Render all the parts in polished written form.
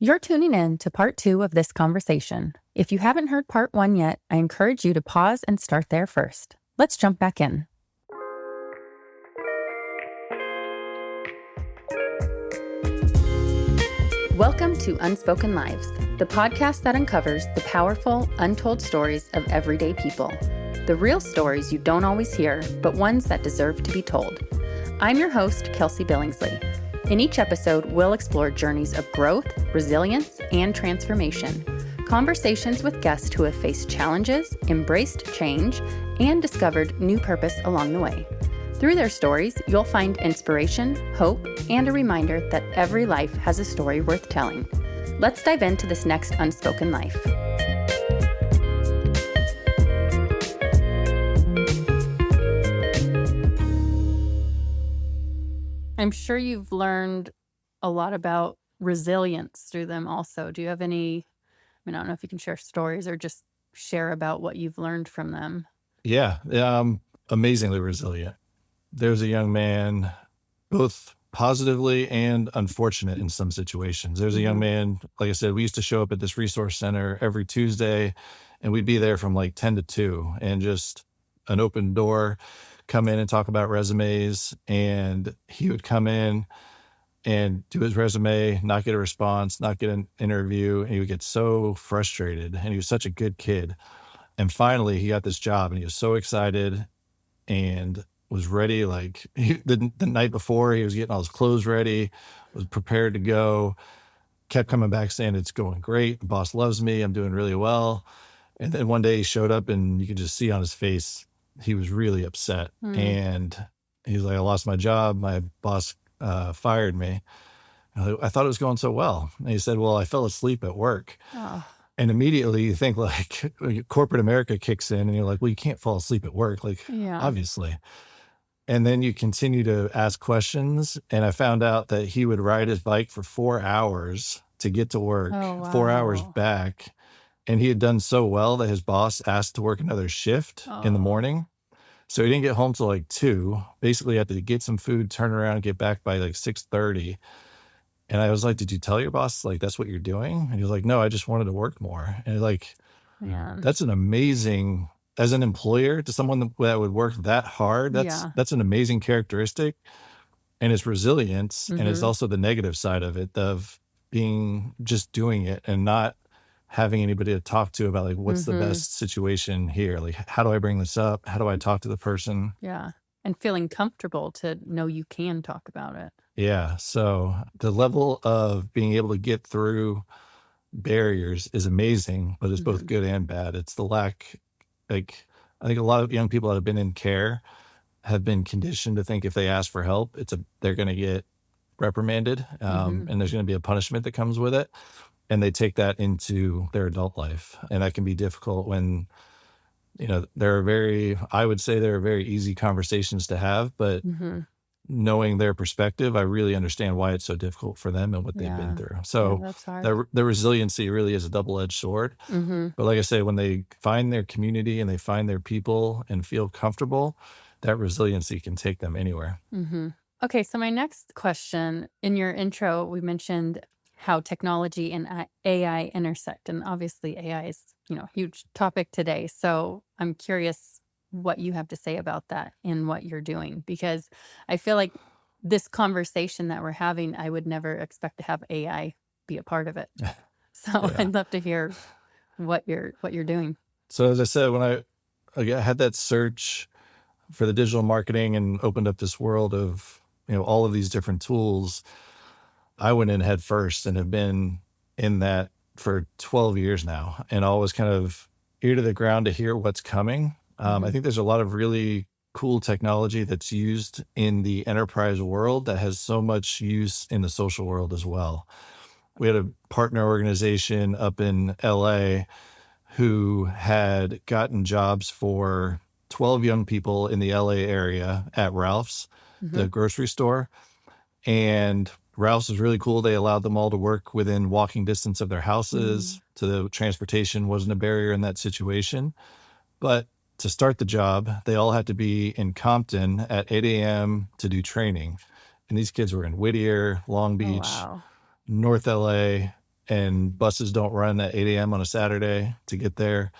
You're tuning in to part 2 of this conversation. If you haven't heard part 1 yet, I encourage you to pause and start there first. Let's jump back in. Welcome to Unspoken Lives, the podcast that uncovers the powerful, untold stories of everyday people. The real stories you don't always hear, but ones that deserve to be told. I'm your host, Kelsey Billingsley. In each episode, we'll explore journeys of growth, resilience, and transformation. Conversations with guests who have faced challenges, embraced change, and discovered new purpose along the way. Through their stories, you'll find inspiration, hope, and a reminder that every life has a story worth telling. Let's dive into this next unspoken life. I'm sure you've learned a lot about resilience through them also. Do you have any, I don't know if you can share stories or just share about what you've learned from them? Yeah, amazingly resilient. There's a young man, both positively and unfortunate in some situations. There's a young man, like I said, we used to show up at this resource center every Tuesday, and we'd be there from like 10 to 2 and just an open door, come in and talk about resumes. And he would come in and do his resume, not get a response, not get an interview. And he would get so frustrated. And he was such a good kid. And finally, he got this job and he was so excited and was ready. Like the night before, he was getting all his clothes ready, was prepared to go, kept coming back saying, it's going great. The boss loves me. I'm doing really well. And then one day he showed up and you could just see on his face, he was really upset. And he's like, I lost my job. My boss fired me. I thought it was going so well. And he said, well, I fell asleep at work. Oh. And immediately you think like corporate America kicks in and you're like, well, you can't fall asleep at work. Like, obviously. And then you continue to ask questions. And I found out that he would ride his bike for 4 hours to get to work, 4 hours back. And he had done so well that his boss asked to work another shift in the morning. So he didn't get home till like 2, basically had to get some food, turn around, get back by like 6:30. And I was like, did you tell your boss, like, that's what you're doing? And he was like, no, I just wanted to work more. And like, that's an amazing, as an employer to someone that would work that hard, that's an amazing characteristic. And it's resilience. And it's also the negative side of it, of being, just doing it and not having anybody to talk to about like, what's the best situation here? Like, how do I bring this up? How do I talk to the person? Yeah. And feeling comfortable to know you can talk about it. Yeah. So the level of being able to get through barriers is amazing, but it's both good and bad. It's the lack, like, I think a lot of young people that have been in care have been conditioned to think if they ask for help, they're going to get reprimanded, and there's going to be a punishment that comes with it. And they take that into their adult life. And that can be difficult when, I would say there are very easy conversations to have, but knowing their perspective, I really understand why it's so difficult for them and what they've been through. So the resiliency really is a double-edged sword. But like I say, when they find their community and they find their people and feel comfortable, that resiliency can take them anywhere. Okay, so my next question, in your intro, we mentioned how technology and AI intersect. And obviously AI is, a huge topic today. So I'm curious what you have to say about that and what you're doing, because I feel like this conversation that we're having, I would never expect to have AI be a part of it. So I'd love to hear what you're doing. So as I said, when I had that search for the digital marketing and opened up this world of, all of these different tools, I went in head first and have been in that for 12 years now, and always kind of ear to the ground to hear what's coming. I think there's a lot of really cool technology that's used in the enterprise world that has so much use in the social world as well. We had a partner organization up in LA who had gotten jobs for 12 young people in the LA area at Ralph's, the grocery store. And Ralph's was really cool. They allowed them all to work within walking distance of their houses. So the transportation wasn't a barrier in that situation. But to start the job, they all had to be in Compton at 8 a.m. to do training. And these kids were in Whittier, Long Beach, North LA, and buses don't run at 8 a.m. on a Saturday to get there.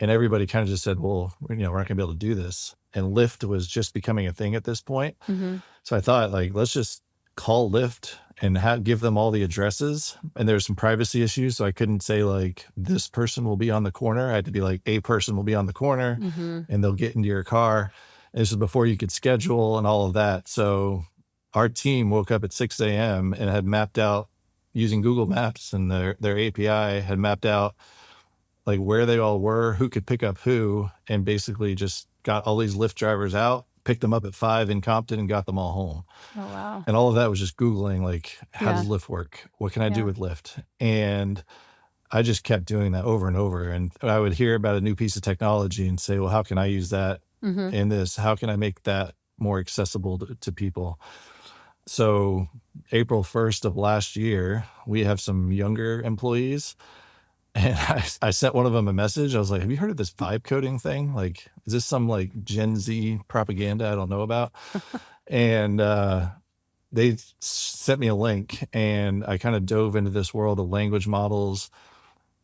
And everybody kind of just said, well, we're not going to be able to do this. And Lyft was just becoming a thing at this point. Mm-hmm. So I thought, like, let's just call Lyft and give them all the addresses. And there's some privacy issues. So I couldn't say, like, this person will be on the corner. I had to be like, a person will be on the corner and they'll get into your car. And this is before you could schedule and all of that. So our team woke up at 6 a.m. and had mapped out, using Google Maps and their API, had mapped out like where they all were, who could pick up who, and basically just got all these Lyft drivers out, picked them up at 5 in Compton and got them all home. Oh, wow. And all of that was just Googling, like, how Yeah. does Lyft work? What can I do Yeah. with Lyft? And I just kept doing that over and over. And I would hear about a new piece of technology and say, well, how can I use that in this? How can I make that more accessible to people? So April 1st of last year, we have some younger employees. And I sent one of them a message. I was like, have you heard of this vibe coding thing? Like, is this some like Gen Z propaganda I don't know about? And they sent me a link and I kind of dove into this world of language models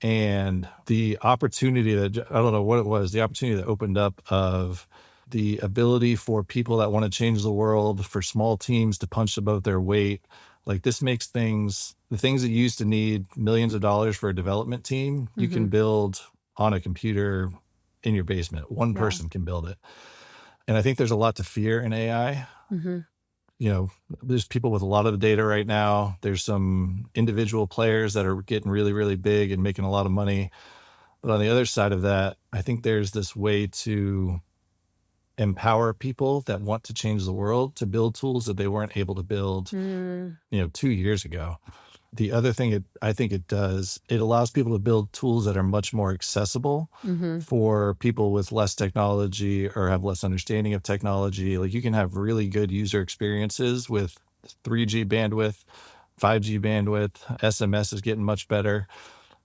and the opportunity that, I don't know what it was, the opportunity that opened up of the ability for people that want to change the world, for small teams to punch above their weight. Like, this makes the things that you used to need millions of dollars for a development team, you can build on a computer in your basement. One person can build it. And I think there's a lot to fear in AI. There's people with a lot of data right now. There's some individual players that are getting really, really big and making a lot of money. But on the other side of that, I think there's this way to empower people that want to change the world to build tools that they weren't able to build, 2 years ago. The other thing I think it does, it allows people to build tools that are much more accessible for people with less technology or have less understanding of technology. Like, you can have really good user experiences with 3G bandwidth, 5G bandwidth. SMS is getting much better.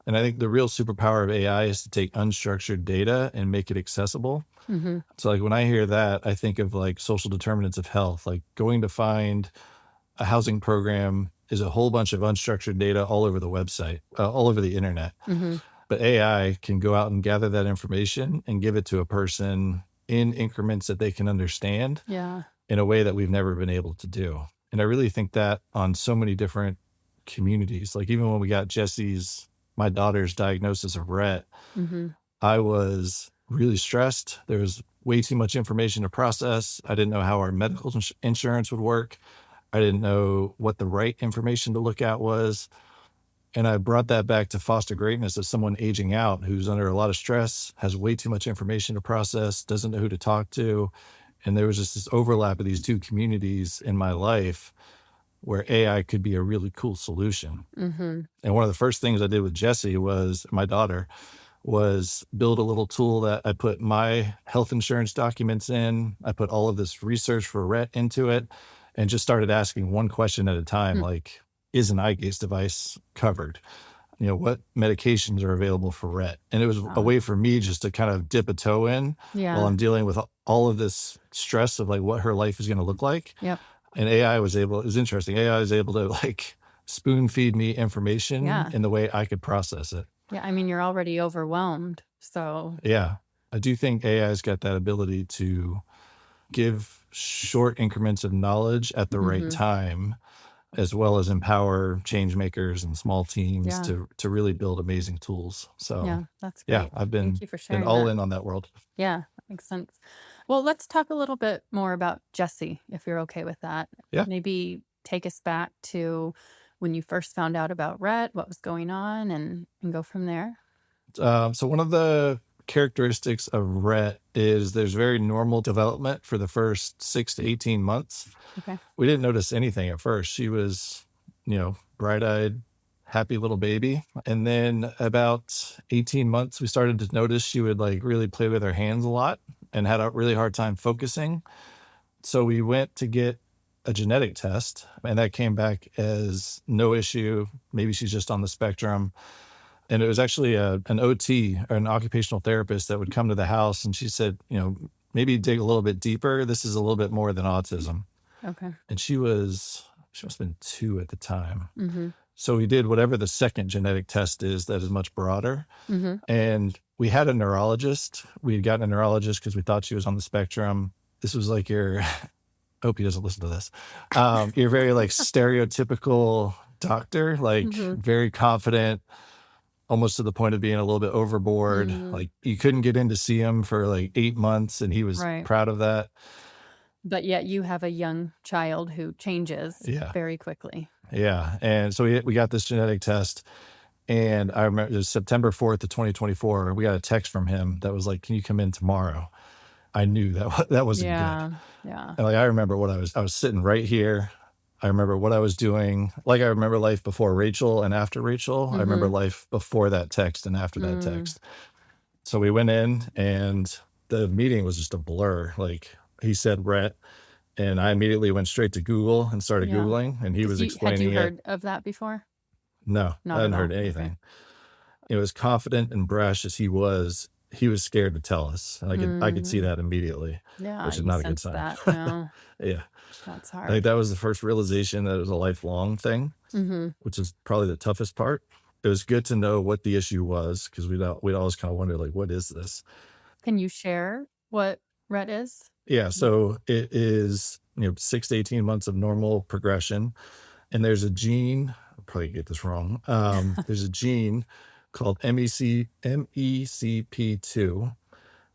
And I think the real superpower of AI is to take unstructured data and make it accessible. So like when I hear that, I think of like social determinants of health, like going to find a housing program is a whole bunch of unstructured data all over the website, all over the internet. But AI can go out and gather that information and give it to a person in increments that they can understand in a way that we've never been able to do. And I really think that on so many different communities, like even when we got my daughter's diagnosis of Rett, I was really stressed. There was way too much information to process. I didn't know how our medical insurance would work. I didn't know what the right information to look at was. And I brought that back to foster greatness as someone aging out who's under a lot of stress, has way too much information to process, doesn't know who to talk to. And there was just this overlap of these two communities in my life where AI could be a really cool solution. And one of the first things I did with Jessie, my daughter, was build a little tool that I put my health insurance documents in. I put all of this research for Rett into it and just started asking one question at a time, like, is an eye gaze device covered? What medications are available for Rett? And it was a way for me just to kind of dip a toe in while I'm dealing with all of this stress of like what her life is going to look like. And it was interesting. AI was able to like spoon feed me information in the way I could process it. Yeah, I mean, you're already overwhelmed, so. Yeah, I do think AI's got that ability to give short increments of knowledge at the right time, as well as empower change makers and small teams to really build amazing tools. So Yeah, that's great. I've been Thank you for sharing all that. in on that world. Yeah, that makes sense. Well, let's talk a little bit more about Jessie, if you're okay with that. Yeah. Maybe take us back to when you first found out about Rett, what was going on, and go from there. So one of the characteristics of Rett is there's very normal development for the first 6 to 18 months. Okay. We didn't notice anything at first. She was, bright-eyed, happy little baby. And then about 18 months, we started to notice she would like really play with her hands a lot and had a really hard time focusing. So we went to get a genetic test and that came back as no issue. Maybe she's just on the spectrum. And it was actually an OT, or an occupational therapist, that would come to the house and she said, maybe dig a little bit deeper. This is a little bit more than autism. Okay. And she must have been 2 at the time. So we did whatever the second genetic test is that is much broader. Mm-hmm. And we had a neurologist. We had gotten a neurologist because we thought she was on the spectrum. This was like your, I hope he doesn't listen to this. You're very like stereotypical doctor, like Mm-hmm. very confident, almost to the point of being a little bit overboard. Mm. Like you couldn't get in to see him for like 8 months, and he was Right. proud of that. But yet you have a young child who changes Yeah. very quickly. Yeah. And so we got this genetic test. And I remember it was September 4th of 2024. We got a text from him that was like, "Can you come in tomorrow?" I knew that wasn't good. Yeah. And like I remember what I was sitting right here. I remember what I was doing. Like I remember life before Rachel and after Rachel. I remember life before that text and after that text. So we went in and the meeting was just a blur. Like he said Rhett, and I immediately went straight to Google and started Yeah. Googling, and he was explaining Had you it. heard of that before? No, Not I hadn't at heard all. anything. Okay. It was confident and brash as he was scared to tell us. And I could see that immediately, Yeah, which is you not a good sense sign. that. No, Yeah. that's I think hard. that was the first realization that it was a lifelong thing, Mm-hmm. which is probably the toughest part. It was good to know what the issue was because we'd always kind of wonder, like, what is this? Can you share what Rhett is? Yeah. So it is, 6 to 18 months of normal progression. And there's a gene, I'll probably get this wrong. There's a gene called MECP2.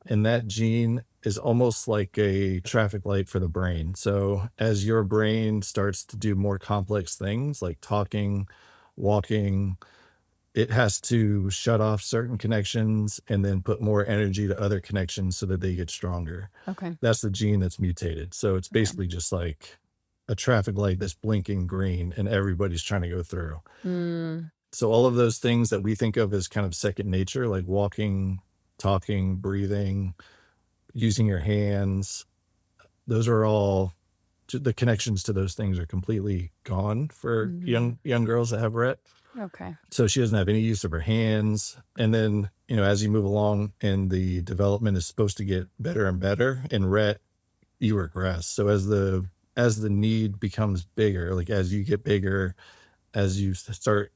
And that gene is almost like a traffic light for the brain. So as your brain starts to do more complex things like talking, walking, it has to shut off certain connections and then put more energy to other connections so that they get stronger. Okay. That's the gene that's mutated. So it's basically just like a traffic light that's blinking green and everybody's trying to go through. So all of those things that we think of as kind of second nature, like walking, talking, breathing, using your hands, those are all the connections to those things are completely gone for young girls that have Rett. Okay. So she doesn't have any use of her hands. And then, as you move along and the development is supposed to get better and better, in Rett, you regress. So as the need becomes bigger, like as you get bigger, as you start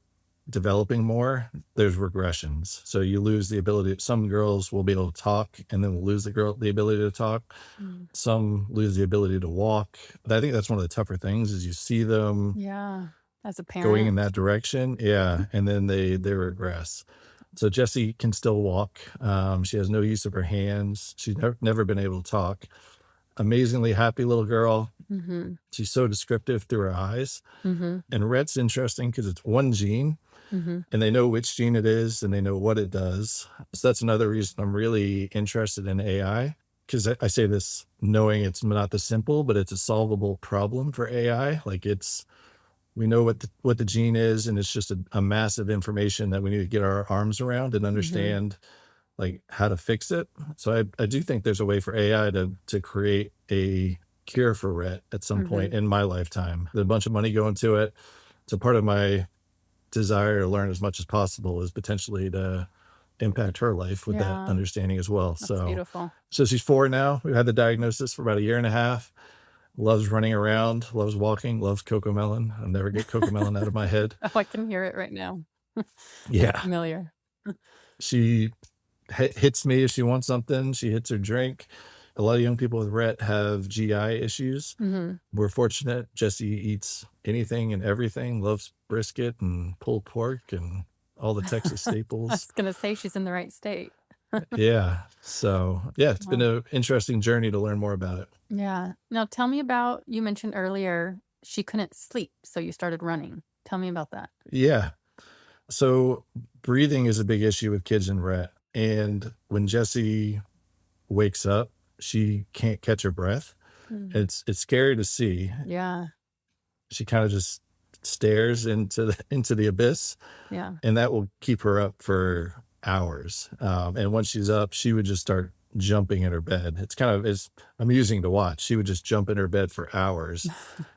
developing more, there's regressions. So you lose the ability. Some girls will be able to talk and then will lose the ability to talk. Some lose the ability to walk. But I think that's one of the tougher things is you see them as a parent going in that direction. Yeah. And then they regress. So Jessie can still walk. She has no use of her hands. She's never been able to talk. Amazingly happy little girl. She's so descriptive through her eyes. And Rhett's interesting because it's one gene and they know which gene it is and they know what it does. So that's another reason I'm really interested in AI, because I say this knowing it's not the simple, but it's a solvable problem for AI. Like we know what the gene is, and it's just a massive information that we need to get our arms around and understand like how to fix it. So I do think there's a way for AI to create a cure for Rett at some point in my lifetime. There's a bunch of money going to it. So part of my desire to learn as much as possible is potentially to impact her life with that understanding as well. That's so beautiful. So she's 4 now. We had the diagnosis for about a year and a half. Loves running around, loves walking, loves Cocomelon. I'll never get Cocomelon out of my head. Oh, I can hear it right now. Yeah. Familiar. She hits me if she wants something. She hits her drink. A lot of young people with Rett have GI issues. We're fortunate. Jessie eats anything and everything, loves brisket and pulled pork and all the Texas staples. I was going to say she's in the right state. Yeah. So, yeah, it's been an interesting journey to learn more about it. Yeah. Now, tell me about, you mentioned earlier she couldn't sleep, so you started running. Tell me about that. Yeah. So breathing is a big issue with kids in Rett. And when Jessie wakes up, she can't catch her breath. It's scary to see. Yeah. She kind of just stares into the abyss. Yeah. And that will keep her up for hours. And once she's up, she would just start jumping in her bed. It's amusing to watch. She would just jump in her bed for hours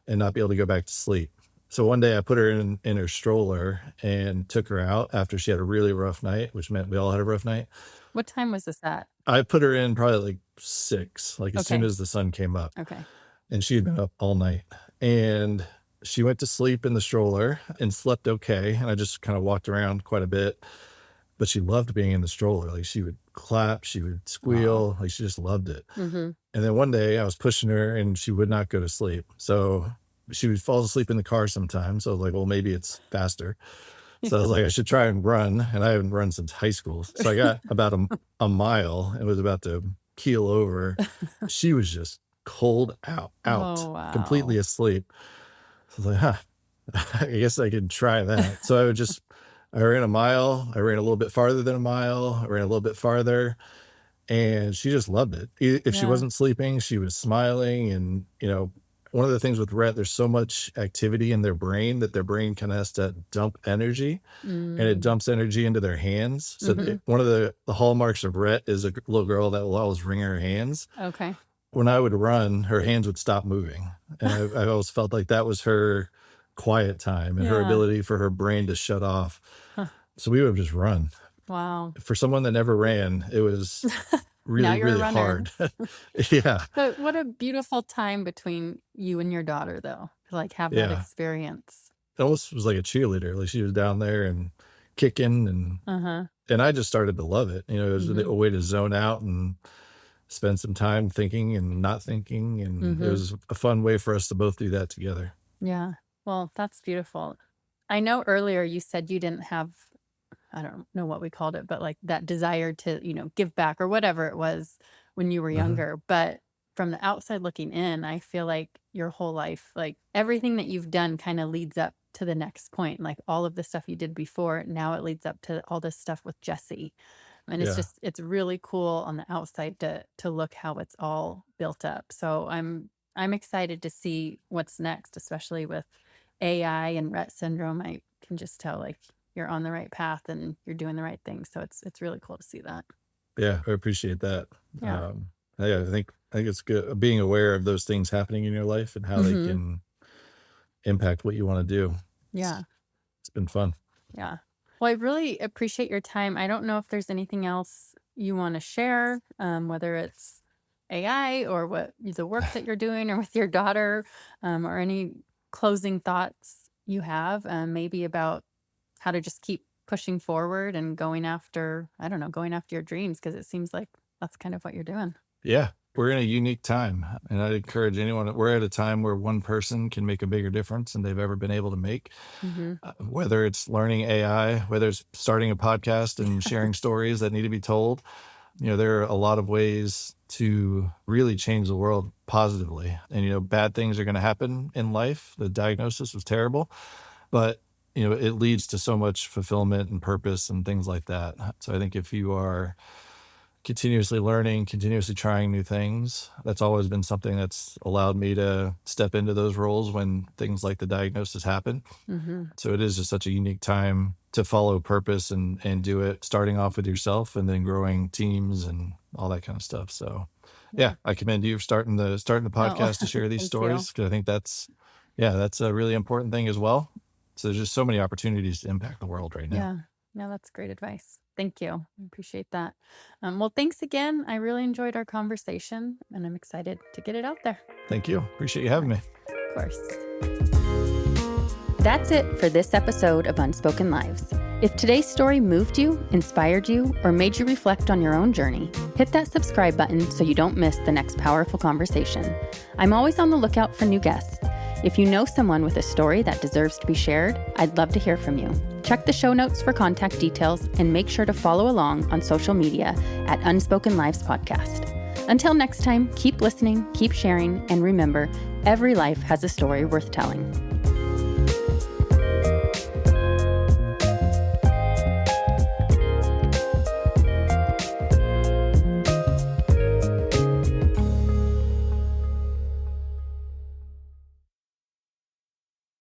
and not be able to go back to sleep. So one day I put her in her stroller and took her out after she had a really rough night, which meant we all had a rough night. What time was this at? I put her in probably like 6, like as soon as the sun came up. Okay. And she had been up all night. And She went to sleep in the stroller and slept okay. And I just kind of walked around quite a bit. But she loved being in the stroller. Like she would clap, she would squeal, like she just loved it. Mm-hmm. And then one day I was pushing her and she would not go to sleep. So she would fall asleep in the car sometimes. So I was like, well, maybe it's faster. So I was like, I should try and run. And I haven't run since high school. So I got about a mile and was about to keel over. She was just cold out, Oh, wow. completely asleep. So I was like, I guess I could try that. So I ran a mile. I ran a little bit farther than a mile. I ran a little bit farther. And she just loved it. If she Yeah. wasn't sleeping, she was smiling. And, one of the things with Rhett, there's so much activity in their brain that their brain kind of has to dump energy, and it dumps energy into their hands. So one of the hallmarks of Rhett is a little girl that will always wring her hands. Okay. When I would run, her hands would stop moving. And I always felt like that was her quiet time and her ability for her brain to shut off. Huh. So we would just run. Wow. For someone that never ran, it was really, you're a really runner. hard. Yeah. But what a beautiful time between you and your daughter, though, to like have that experience. It almost was like a cheerleader. Like she was down there and kicking and I just started to love it. It was a way to zone out and spend some time thinking and not thinking. And it was a fun way for us to both do that together. Yeah. Well, that's beautiful. I know earlier you said you didn't have, I don't know what we called it, but like that desire to, give back or whatever it was when you were younger. But from the outside looking in, I feel like your whole life, like everything that you've done kind of leads up to the next point. Like all of the stuff you did before, now it leads up to all this stuff with Jesse. And it's really cool on the outside to look how it's all built up. So I'm excited to see what's next, especially with AI and Rett syndrome. I can just tell like you're on the right path and you're doing the right things. So it's really cool to see that. Yeah, I appreciate that. Yeah. I think it's good being aware of those things happening in your life and how they can impact what you want to do. Yeah. It's been fun. Yeah. Well, I really appreciate your time. I don't know if there's anything else you want to share, whether it's AI or what the work that you're doing or with your daughter, or any closing thoughts you have, maybe about how to just keep pushing forward and going after your dreams, because it seems like that's kind of what you're doing. Yeah, we're in a unique time, and I'd encourage anyone. We're at a time where one person can make a bigger difference than they've ever been able to make. Whether it's learning AI, whether it's starting a podcast and sharing stories that need to be told, there are a lot of ways to really change the world positively. And bad things are going to happen in life. The diagnosis was terrible, but it leads to so much fulfillment and purpose and things like that. So I think if you are continuously learning, continuously trying new things, that's always been something that's allowed me to step into those roles when things like the diagnosis happen. So it is just such a unique time to follow purpose and do it, starting off with yourself and then growing teams and all that kind of stuff. So yeah, I commend you for starting the podcast to share these stories, because I think that's a really important thing as well. So there's just so many opportunities to impact the world right now. Yeah. No, that's great advice. Thank you. I appreciate that. Well, thanks again. I really enjoyed our conversation and I'm excited to get it out there. Thank you. Appreciate you having me. Of course. That's it for this episode of Unspoken Lives. If today's story moved you, inspired you, or made you reflect on your own journey, hit that subscribe button so you don't miss the next powerful conversation. I'm always on the lookout for new guests. If you know someone with a story that deserves to be shared, I'd love to hear from you. Check the show notes for contact details and make sure to follow along on social media at Unspoken Lives Podcast. Until next time, keep listening, keep sharing, and remember, every life has a story worth telling.